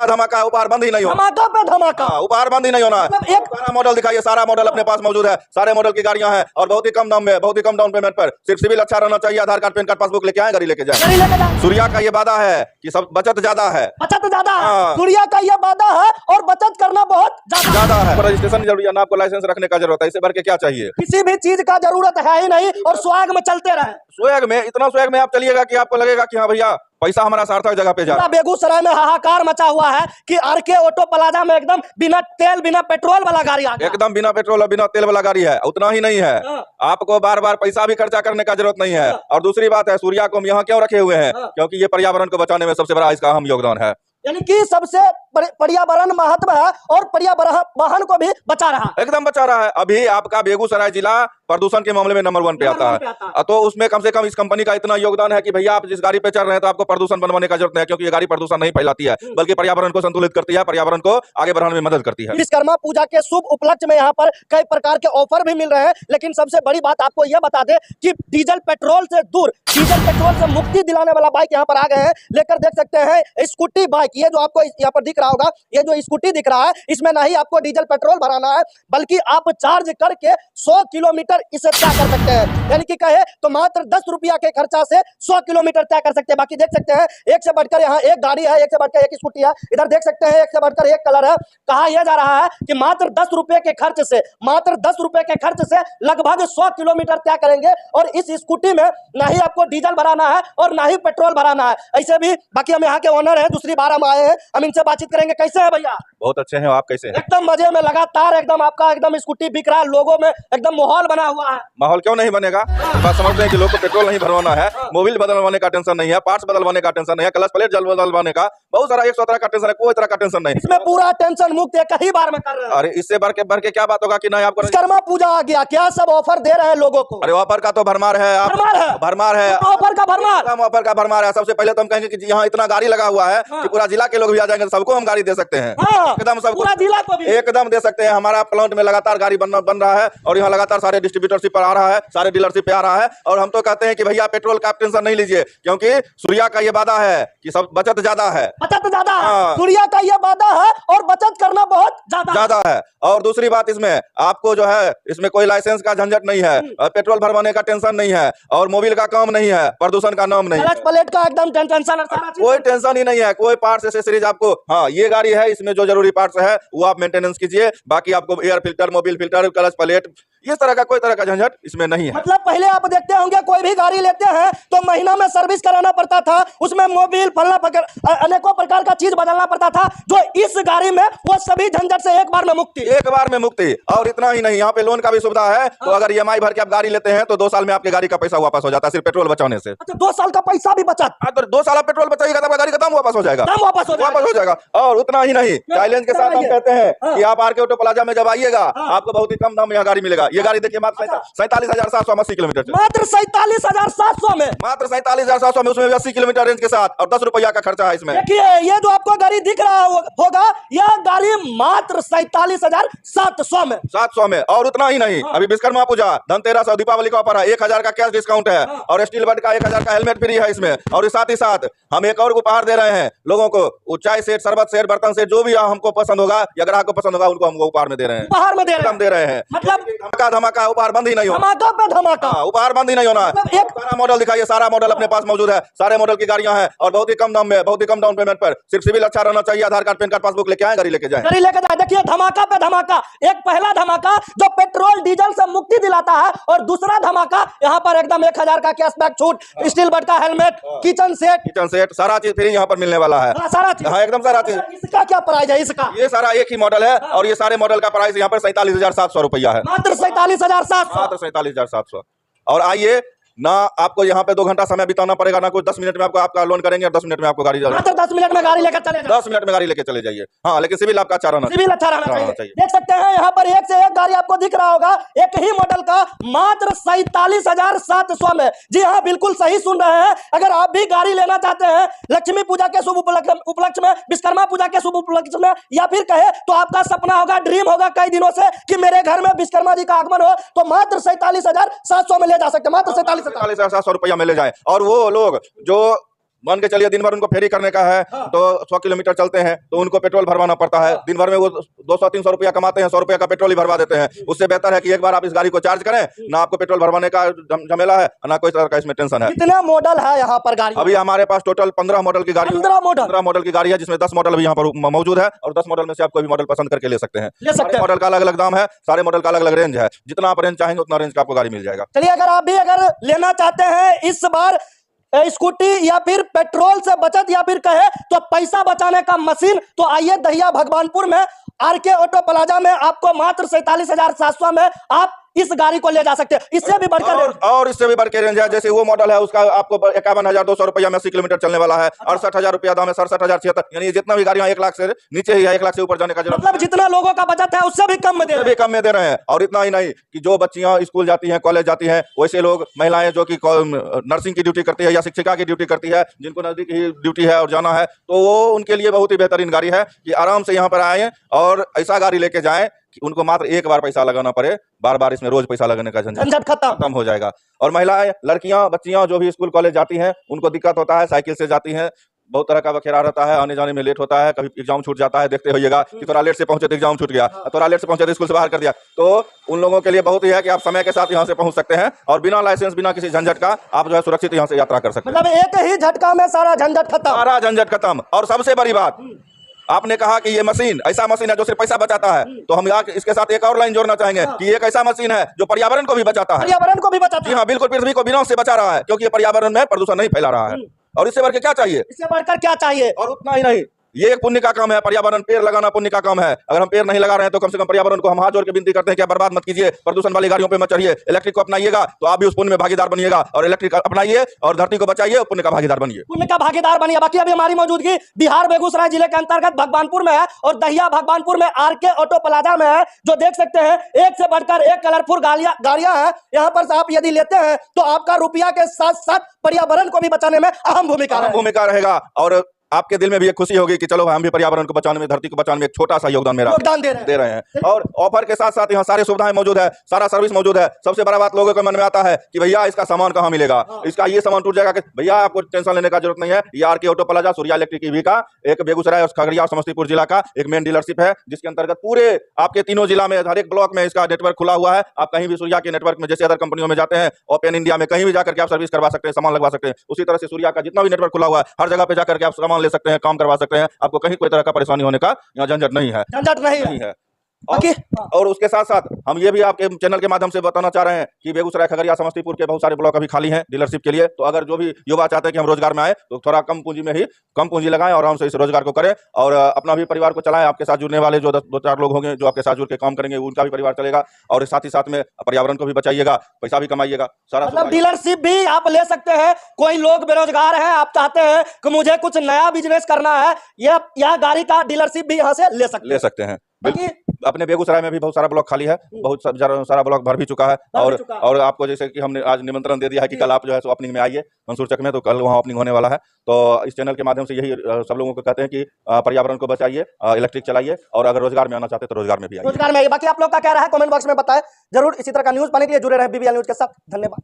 धमाका, उपहार बंद ही नहीं होना, धमाका पे धमाका, उपहार बंद ही नहीं होना। मतलब एक सारा मॉडल दिखाइए, सारा मॉडल अपने पास मौजूद है, सारे मॉडल की गाड़ियां हैं और बहुत ही कम दाम में, बहुत ही कम डाउन पेमेंट पर। सिर्फ सिविल अच्छा रहना चाहिए, आधार कार्ड, पैन कार्ड, पासबुक लेके आए, गाड़ी लेके जाए। गाड़ी लेके जाए। सूर्या का ये वादा है कि सब बचत ज्यादा है, बचत ज्यादा है। हाँ। सूर्या का ये वादा है और बचत करना बहुत ज्यादा है। रजिस्ट्रेशन जरूरी है ना, आपको लाइसेंस रखने का जरूरत है, इसे भर के क्या चाहिए? किसी भी चीज का जरूरत है ही नहीं और स्वैग में चलते रहे। स्वैग में, इतना स्वैग में आप चलिएगा कि आपको लगेगा कि हाँ भैया पैसा हमारा सार्थक जगह पे जा रहा है। बेगूसराय में हाहाकार मचा हुआ है कि आरके ऑटो प्लाजा में एकदम बिना तेल बिना पेट्रोल वाला गाड़ी आ गया। एकदम बिना पेट्रोल और बिना तेल वाला गाड़ी है। उतना ही नहीं है, आपको बार बार पैसा भी खर्चा करने का जरूरत नहीं है। और दूसरी बात है, सूर्या को हम यहाँ क्यों रखे हुए हैं? क्योंकि ये पर्यावरण को बचाने में सबसे बड़ा इसका अहम योगदान है। यानी कि सबसे पर्यावरण महत्व है और पर्यावरण वाहन को भी बचा रहा है, एकदम बचा रहा है। अभी आपका बेगूसराय जिला प्रदूषण के मामले में नंबर 1 पे आता है। तो उसमें कम से कम इस कंपनी का इतना योगदान है कि भैया आप जिस गाड़ी पे चल रहे हैं तो आपको प्रदूषण बनवाने का जरूरत नहीं है, क्योंकि ये गाड़ी प्रदूषण नहीं फैलाती है बल्कि पर्यावरण को संतुलित करती है, पर्यावरण को आगे बढ़ाने में मदद करती है। विश्वकर्मा पूजा के शुभ उपलक्ष्य में यहाँ पर कई प्रकार के ऑफर भी मिल रहे हैं, लेकिन सबसे बड़ी बात आपको यह बता दे कि डीजल पेट्रोल से दूर, डीजल पेट्रोल से मुक्ति दिलाने वाला बाइक यहाँ पर आ गए हैं। लेकर देख सकते हैं स्कूटी बाइक, ये जो आपको यहाँ पर दिख रहा होगा, ये जो स्कूटी दिख रहा है, इसमें नहीं आपको डीजल पेट्रोल भराना है बल्कि आप चार्ज करके 100 किलोमीटर इसे तय कर सकते हैं। यानी कि कहे तो मात्र 10 रुपया के खर्चा से 100 किलोमीटर तय कर सकते हैं। बाकी देख सकते हैं एक से बढ़कर यहाँ एक गाड़ी है, एक से बढ़कर एक स्कूटी है, इधर देख सकते हैं एक से बढ़कर एक कलर है। कहा यह जा रहा है कि मात्र 10 रुपए के खर्च से, मात्र 10 रुपए के खर्च से लगभग 100 किलोमीटर तय करेंगे। और इस स्कूटी में ना ही आपको डीजल भराना है और ना ही पेट्रोल भराना है। ऐसे भी बाकी हम यहाँ के ओनर हैं, दूसरी बार हम आए हैं, हम इनसे बातचीत करेंगे। कैसे है भैया? बहुत अच्छे हैं, आप कैसे हैं? एकदम मजे में, लगातार एकदम आपका एकदम स्कूटी बिक रहा है, लोगों में एकदम माहौल बना हुआ है। माहौल क्यों नहीं बनेगा? बात समझते हैं कि लोग को पेट्रोल नहीं भरवाना है, मोबिल बदलवाने का टेंशन नहीं है, पार्ट्स बदलवाने का टेंशन नहीं है, क्लच प्लेट बदलवाने का, बहुत सारा 100 तरह का टेंशन है, कोई तरह का टेंशन नहीं। इसमें पूरा टेंशन मुक्त एक ही बार में कर रहे हैं। अरे इससे बढ़ के क्या बात होगा कि नहीं आपको विश्वकर्मा पूजा आ गया, क्या सब ऑफर दे रहे हैं लोगों को? अरे ऑफर का तो भरमार है, भरमार है, ऑफर का भरमार, ऑफर का भरमार है। सबसे पहले तो हम कहेंगे कि यहाँ इतना गाड़ी लगा हुआ है कि पूरा जिला के लोग भी आ जाएंगे, सबको हम गाड़ी दे सकते हैं। एकदम सबको, पूरा जिला को भी एकदम दे सकते हैं। हमारा प्लांट में लगातार गाड़ी बन रहा है और यहाँ लगातार सारे डिस्ट्रीब्यूटरशिप पर आ रहा है, सारे डीलरशिप पे आ रहा है। और हम तो कहते हैं कि भैया पेट्रोल का टेंशन नहीं लीजिए, क्योंकि सूर्या का ये वादा है कि सब बचत ज्यादा है, बचत ज्यादा है। सूर्या का ये वादा है और बचत करना बहुत ज्यादा है। और दूसरी बात, इसमें आपको जो है इसमें कोई लाइसेंस का झंझट नहीं है, पेट्रोल भरवाने का टेंशन नहीं है और मोबिल का काम नहीं है, प्रदूषण का नाम नहीं है, क्लच प्लेट का एकदम टेंशन, कोई टेंशन ही नहीं है, कोई पार्ट्स एसेसरीज आपको, हाँ ये गाड़ी है इसमें जो जरूरी पार्ट्स है वो आप मेंटेनेंस कीजिए, बाकी आपको air filter, mobil filter, clutch plate, इस तरह का कोई तरह का झंझट इसमें नहीं है। मतलब पहले आप देखते होंगे कोई भी गाड़ी लेते हैं तो महीना में सर्विस कराना पड़ता था, उसमें मोबिल फलना अनेकों प्रकार का चीज बदलना पड़ता था। जो इस गाड़ी में वो सभी झंझट से एक बार में मुक्ति, एक बार में मुक्ति। और इतना ही नहीं, यहाँ पे लोन का भी सुविधा है, तो अगर EMI भर के आप गाड़ी लेते हैं तो 2 साल में आपकी गाड़ी का पैसा वापस हो जाता है, सिर्फ पेट्रोल बचाने से। अच्छा, 2 साल का पैसा भी बचत। तो 2 साल आप पेट्रोल बचाइएगा तब गाड़ी का दाम वापस हो जाएगा, वापस हो जाएगा। और उतना ही नहीं, चैलेंज के साथ हम कहते हैं कि आप आरके ऑटो प्लाजा में जब आइएगा आपको बहुत ही कम दाम में यहाँ गाड़ी मिलेगा। ये गाड़ी देखिए मात्र 47,780 किलोमीटर, मात्र 47,700 में, मात्र 47,700 में, उसमें 80 किलोमीटर रेंज के साथ, और 10 रुपया का खर्चा है इसमें। देखिए ये जो आपको गाड़ी दिख रहा होगा, यह गाड़ी मात्र 47,700 में, 700 में। और उतना ही नहीं, अभी विश्वकर्मा पूजा, धनतेरस और दीपावली का ऑफर है, 1000 का कैश डिस्काउंट है और स्टील बड का 1000 का हेलमेट फ्री है इसमें। और साथ ही साथ हम एक और उपहार दे रहे हैं लोगों को, चाय सेट, शरबत सेट, बर्तन सेट, जो भी हमको पसंद होगा या ग्राहक को पसंद होगा उनको हम उपहार में दे रहे हैं, उपहार में दे रहे हैं। मतलब धमाका, उपहार बंद ही नहीं होना, धमाका पे धमाका, उपहार बंद ही नहीं होना। मतलब एक सारा मॉडल दिखाइए, सारा मॉडल अपने पास मौजूद है, सारे मॉडल की गाड़ियां हैं और बहुत ही कम दाम में, बहुत ही कम डाउन पेमेंट पर। सिर्फ सिविल अच्छा रहना चाहिए, आधार कार्ड, पैन कार्ड, पासबुक लेके आए, गाड़ी लेके जाए, देखिए धमाका पे धमाका। एक पहला धमाका जो पेट्रोल डीजल से मुक्ति दिलाता है और दूसरा धमाका यहाँ पर एकदम 1000 का कैशबैक छूट, स्टील बड का हेलमेट, किचन सेट, सारा चीज फ्री यहाँ पर मिलने वाला है, सारा चीज, हाँ एकदम सारा चीज। इसका क्या प्राइस है? इसका ये सारा एक ही मॉडल है और ये सारे मॉडल का प्राइस यहाँ पर 47,700 रुपया है, मात्र 47,700, मात्र 47,700। और आइए ना, आपको यहाँ पे 2 घंटा समय बिताना पड़ेगा, ना कुछ 10 मिनट में आपको आपका लोन करेंगे और 10 मिनट में आपको गाड़ी, मात्र 10 मिनट में गाड़ी लेकर चले जाइए, 10 मिनट में गाड़ी लेके चले जाइए। हाँ लेकिन सिविल आपका अच्छा रहना चाहिए। देख सकते हैं यहाँ पर एक से एक गाड़ी आपको दिख रहा होगा, एक ही मॉडल का, मात्र 47,700 में। जी हाँ, बिल्कुल सही सुन रहे हैं। अगर आप भी गाड़ी लेना चाहते हैं लक्ष्मी पूजा के शुभ उपलक्ष्य में, विश्वकर्मा पूजा के शुभ उपलक्ष्य में, या फिर कहे तो आपका सपना होगा, ड्रीम होगा कई दिनों से कि मेरे घर में विश्वकर्मा जी का आगमन हो, तो मात्र 47,700 में ले जा सकते हैं, मात्र 47,700 रुपया में ले जाए। और वो लोग जो मान के चलिए दिन भर उनको फेरी करने का है तो 100 किलोमीटर चलते हैं तो उनको पेट्रोल भरवाना पड़ता है। दिन भर में वो 200-300 रुपया कमाते हैं, 100 रुपया का पेट्रोल ही भरवा देते हैं। उससे बेहतर है कि एक बार आप इस गाड़ी को चार्ज करें, ना आपको पेट्रोल भरवाने का झमेला है, ना कोई तरह का इसमें टेंशन है। कितने मॉडल है यहाँ पर गाड़ी? अभी हमारे पास टोटल 15 मॉडल की गाड़ी, 15 मॉडल की गाड़ी है, जिसमें 10 मॉडल भी यहाँ पर मौजूद है और 10 मॉडल में से आप कोई भी मॉडल पसंद करके ले सकते हैं। सारे मॉडल का अलग अलग दाम है, सारे मॉडल का अलग अलग रेंज है। जितना आप रेंज चाहेंगे उतना रेंज का आपको गाड़ी मिल जाएगा। चलिए, अगर आप भी अगर लेना चाहते हैं इस बार स्कूटी या फिर पेट्रोल से बचत या फिर कहे तो पैसा बचाने का मशीन, तो आइए दहिया भगवानपुर में आरके ऑटो प्लाजा में आपको मात्र 47,700 में आप इस गाड़ी को ले जा सकते हैं। इससे भी बढ़कर और इससे भी बढ़ के रेंज है। जैसे वो मॉडल है उसका आपको 51,200 रुपया में 80 किलोमीटर चलने वाला है। 68,000 रुपया दाम है, 67,076, यानी जितना भी गाड़ियां 1 लाख से नीचे ही है, 1 लाख से ऊपर जाने का मतलब जितना लोगों का बचत है उससे भी कम में दे रहे हैं। और इतना ही नहीं कि जो बच्चियां स्कूल जाती हैं, कॉलेज जाती हैं, वैसे लोग, महिलाएं जो कि नर्सिंग की ड्यूटी करती है या शिक्षिका की ड्यूटी करती है, जिनको नजदीक ही ड्यूटी है और जाना है, तो वो उनके लिए बहुत ही बेहतरीन गाड़ी है कि आराम से यहाँ पर आए और ऐसा गाड़ी लेके जाएं कि उनको मात्र एक बार पैसा लगाना पड़े, बार बार इसमें रोज पैसा लगाने का झंझट खत्म हो जाएगा। और महिलाएं, लड़कियां, बच्चियां जो भी स्कूल कॉलेज जाती हैं, उनको दिक्कत होता है, साइकिल से जाती हैं, बहुत तरह का बखेरा रहता है, आने जाने में लेट होता है, कभी एग्जाम छूट जाता है। देखते होइएगा कि थोड़ा लेट से पहुंचे तो एग्जाम छूट गया, थोड़ा लेट से पहुंचे तो स्कूल से बाहर कर दिया। तो उन लोगों के लिए बहुत ही है कि आप समय के साथ यहाँ से पहुंच सकते हैं और बिना लाइसेंस, बिना किसी झंझट का आप जो है सुरक्षित यहाँ से यात्रा कर सकते हैं। मतलब एक ही झटका में सारा झंझट खत्म। और सबसे बड़ी बात, आपने कहा कि ये मशीन ऐसा मशीन है जो सिर्फ पैसा बचाता है, तो हम यहाँ इसके साथ एक और लाइन जोड़ना चाहेंगे कि एक ऐसा मशीन है जो पर्यावरण को भी बचाता है। जी हाँ, बिल्कुल, पृथ्वी को विनाश से बचा रहा है, क्योंकि ये पर्यावरण में प्रदूषण नहीं फैला रहा है। और इससे बढ़कर क्या चाहिए? इससे बढ़कर क्या चाहिए? और उतना ही नहीं, ये एक पुण्य का काम है। पर्यावरण, पेड़ लगाना पुण्य का काम है। अगर हम पेड़ नहीं लगा रहे हैं तो कम से कम पर्यावरण को हम हाथ जोड़ के विनती करते हैं कि आप बर्बाद मत कीजिए, प्रदूषण वाली गाड़ियों पे मत चढ़िए, इलेक्ट्रिक को अपनाइएगा तो आप भी उस पुण्य में भागीदार बनिएगा। और इलेक्ट्रिक अपनाइए और धरती को बचाइए, पुण्य का भागीदार बनिए, बाकी अभी हमारी मौजूदगी बिहार बेगूसराय जिले के अंतर्गत भगवानपुर में है और दहिया भगवानपुर में आरके ऑटो प्लाजा में है, जो देख सकते हैं एक से बढ़कर एक कलरफुल गाड़ियां हैं। यहाँ पर आप यदि लेते हैं तो आपका रुपया के साथ साथ पर्यावरण को भी बचाने में अहम भूमिका रहेगा। और आपके दिल में भी एक खुशी होगी कि चलो हम भी पर्यावरण को बचाने में, धरती को बचाने में एक छोटा सा योगदान दे रहे हैं। और ऑफर के साथ साथ यहाँ सारी सुविधाएं मौजूद है, सारा सर्विस मौजूद है। सबसे बड़ा बात लोगों के मन में आता है कि भैया इसका सामान कहाँ मिलेगा, इसका ये सामान टूट जाएगा। भैया आपको टेंशन लेने का जरूरत नहीं है। ये RK auto plaza Surya electric EV का एक बेगूसराय और खगड़िया और समस्तीपुर जिला का एक मेन डीलरशिप है, जिसके अंतर्गत पूरे आपके तीनों जिला में हर एक ब्लॉक में इसका नेटवर्क खुला हुआ है। आप कहीं भी सूर्या के नेटवर्क में, जैसे अदर कंपनियों में जाते हैं, ओपन इंडिया में कहीं भी जाकर के आप सर्विस करवा सकते हैं, सामान लगवा सकते हैं। उसी तरह से सूर्या का जितना भी नेटवर्क खुला हुआ है, हर जगह पे जाकर के आप सामान ले सकते हैं, काम करवा सकते हैं। आपको कहीं कोई तरह का परेशानी होने का यहाँ झंझट नहीं है। और उसके साथ साथ हम ये भी आपके चैनल के माध्यम से बताना चाह रहे हैं कि बेगूसराय, खगड़िया, समस्तीपुर के बहुत सारे ब्लॉक अभी खाली हैं डीलरशिप के लिए। तो अगर जो भी युवा चाहते हैं कि हम रोजगार में आए तो थोड़ा कम पूंजी में ही कम पूंजी लगाएं और हमसे इस रोजगार को करें और अपना भी परिवार को चलाएं। आपके साथ जुड़ने वाले जो 2-4 लोग होंगे जो आपके साथ जुड़ के काम करेंगे, उनका भी परिवार चलेगा और साथ ही साथ में पर्यावरण को भी बचाइएगा, पैसा भी कमाइएगा। सारा मतलब डीलरशिप भी आप ले सकते हैं। कोई लोग बेरोजगार हैं, आप चाहते हैं कि मुझे कुछ नया बिजनेस करना है, यह गाड़ी का डीलरशिप भी यहाँ से ले सकते हैं। अपने बेगूसराय में भी बहुत सारा ब्लॉक खाली है, बहुत सारा ब्लॉक भर भी चुका है। और आपको जैसे कि हमने आज निमंत्रण दे दिया है कि कल आप जो है सो ओपनिंग में आइए मंसूर चक में, तो कल वहाँ ओपनिंग होने वाला है। तो इस चैनल के माध्यम से यही सब लोगों को कहते हैं कि पर्यावरण को बचाइए, इलेक्ट्रिक चलाइए और अगर रोजगार में आना चाहते हैं तो रोजगार में भी आइए। बाकी आप लोग का क्या रहा है कमेंट बॉक्स में बताएं जरूर। इसी तरह का न्यूज पाने के लिए जुड़े रहे BBL न्यूज के साथ। धन्यवाद।